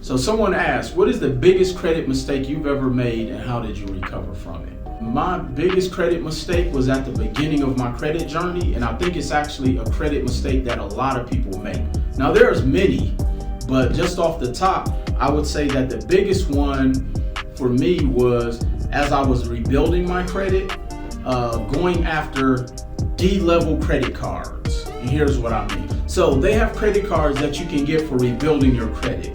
So someone asked, what is the biggest credit mistake you've ever made and how did you recover from it? My biggest credit mistake was at the beginning of my credit journey, and I think it's actually a credit mistake that a lot of people make. Now there's many, but just off the top, I would say that the biggest one for me was as I was rebuilding my credit, going after D-level credit cards. And here's what I mean. So they have credit cards that you can get for rebuilding your credit.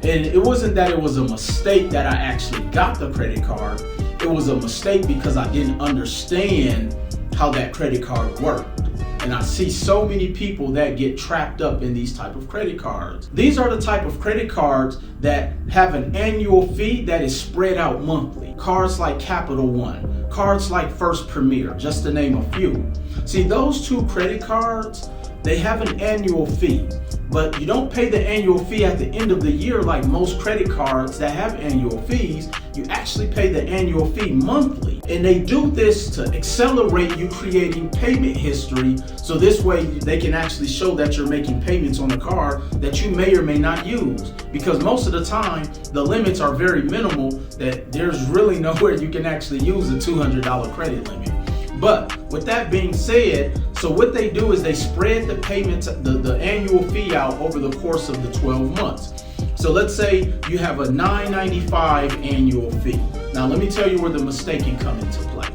And it wasn't that it was a mistake that I actually got the credit card. It was a mistake because I didn't understand how that credit card worked. And I see so many people that get trapped up in these type of credit cards. These are the type of credit cards that have an annual fee that is spread out monthly. Cards like Capital One, cards like First Premier, just to name a few. See, those two credit cards, they have an annual fee, but you don't pay the annual fee at the end of the year like most credit cards that have annual fees. You actually pay the annual fee monthly. And they do this to accelerate you creating payment history, so this way they can actually show that you're making payments on a card that you may or may not use. Because most of the time, the limits are very minimal, that there's really nowhere you can actually use a $200 credit limit. But with that being said, so what they do is they spread the payments, the annual fee out over the course of the 12 months. So let's say you have a $9.95 annual fee. Now let me tell you where the mistake can come into play.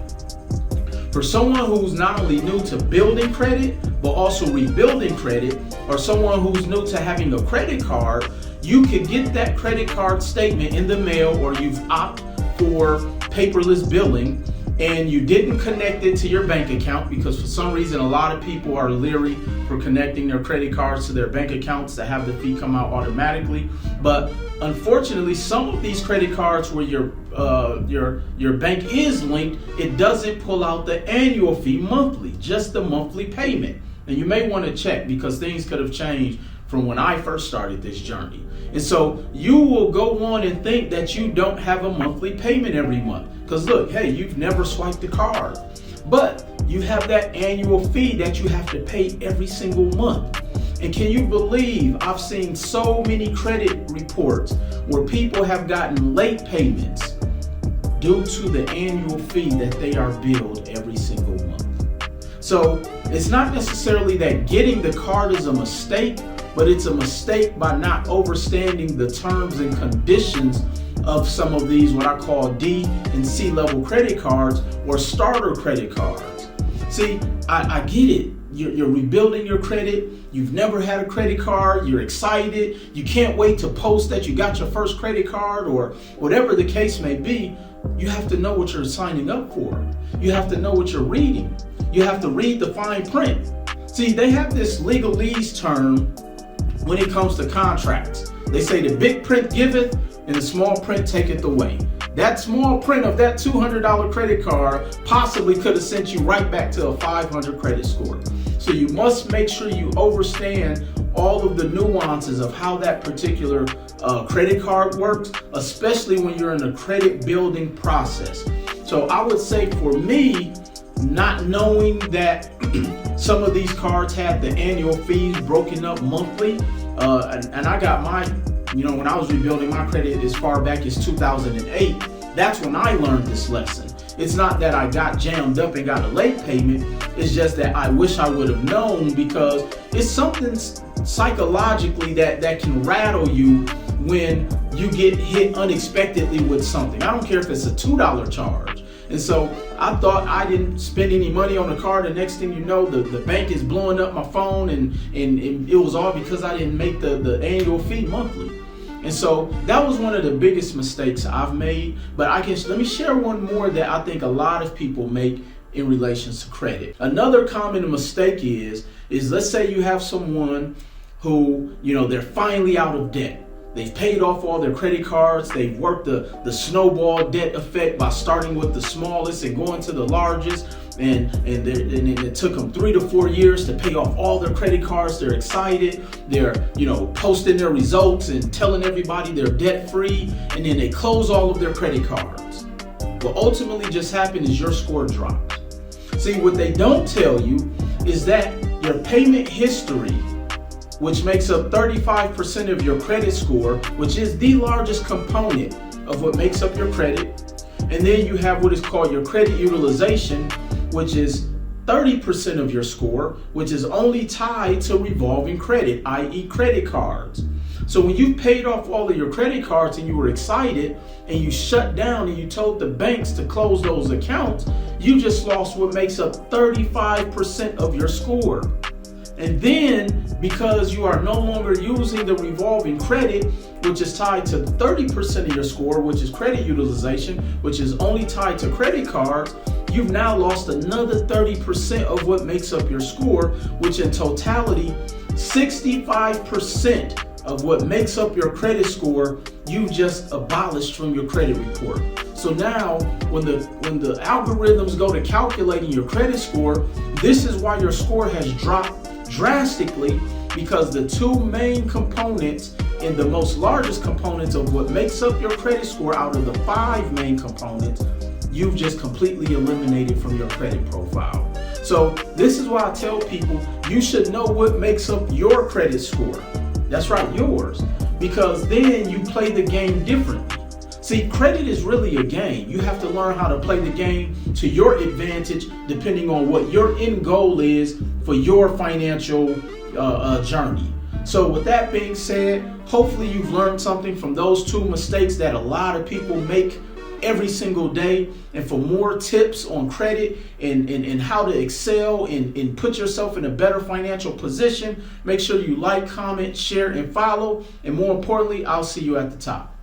For someone who's not only new to building credit, but also rebuilding credit, or someone who's new to having a credit card, you could get that credit card statement in the mail, or you've opted for paperless billing, and you didn't connect it to your bank account because for some reason a lot of people are leery for connecting their credit cards to their bank accounts to have the fee come out automatically. But unfortunately, some of these credit cards where your bank is linked, it doesn't pull out the annual fee monthly, just the monthly payment. And you may want to check because things could have changed from when I first started this journey. And so you will go on and think that you don't have a monthly payment every month. Because look, hey, you've never swiped the card, but you have that annual fee that you have to pay every single month. And can you believe I've seen so many credit reports where people have gotten late payments due to the annual fee that they are billed every single month. So it's not necessarily that getting the card is a mistake, but it's a mistake by not understanding the terms and conditions of some of these, what I call D and C level credit cards or starter credit cards. See, I get it. You're rebuilding your credit. You've never had a credit card. You're excited. You can't wait to post that you got your first credit card or whatever the case may be. You have to know what you're signing up for. You have to know what you're reading. You have to read the fine print. See, they have this legalese term when it comes to contracts. They say the big print giveth and the small print taketh away. That small print of that $200 credit card possibly could have sent you right back to a 500 credit score. So you must make sure you understand all of the nuances of how that particular credit card works, especially when you're in the credit building process. So I would say for me, not knowing that some of these cards have the annual fees broken up monthly, and I got mine, when I was rebuilding my credit as far back as 2008, that's when I learned this lesson. It's not that I got jammed up and got a late payment, it's just that I wish I would have known, because it's something psychologically that can rattle you when you get hit unexpectedly with something. I don't care if it's a $2 charge. And so I thought I didn't spend any money on the card. The next thing you know, the bank is blowing up my phone, and it was all because I didn't make the annual fee monthly. And so that was one of the biggest mistakes I've made. But let me share one more that I think a lot of people make in relations to credit. Another common mistake is let's say you have someone who, they're finally out of debt. They've paid off all their credit cards. They've worked the snowball debt effect by starting with the smallest and going to the largest. And it took them 3 to 4 years to pay off all their credit cards. They're excited. They're, posting their results and telling everybody they're debt free. And then they close all of their credit cards. What ultimately just happened is your score dropped. See, what they don't tell you is that your payment history which makes up 35% of your credit score, which is the largest component of what makes up your credit. And then you have what is called your credit utilization, which is 30% of your score, which is only tied to revolving credit, i.e. credit cards. So when you paid off all of your credit cards and you were excited and you shut down and you told the banks to close those accounts, you just lost what makes up 35% of your score. And then because you are no longer using the revolving credit, which is tied to 30% of your score, which is credit utilization, which is only tied to credit cards, you've now lost another 30% of what makes up your score, which in totality, 65% of what makes up your credit score, you just abolished from your credit report. So now when the algorithms go to calculating your credit score, this is why your score has dropped drastically, because the two main components and the most largest components of what makes up your credit score out of the 5 main components, you've just completely eliminated from your credit profile. So this is why I tell people you should know what makes up your credit score. That's right, yours. Because then you play the game differently. See, credit is really a game. You have to learn how to play the game to your advantage depending on what your end goal is for your financial journey. So with that being said, hopefully you've learned something from those 2 mistakes that a lot of people make every single day. And for more tips on credit and how to excel and put yourself in a better financial position, make sure you like, comment, share, and follow. And more importantly, I'll see you at the top.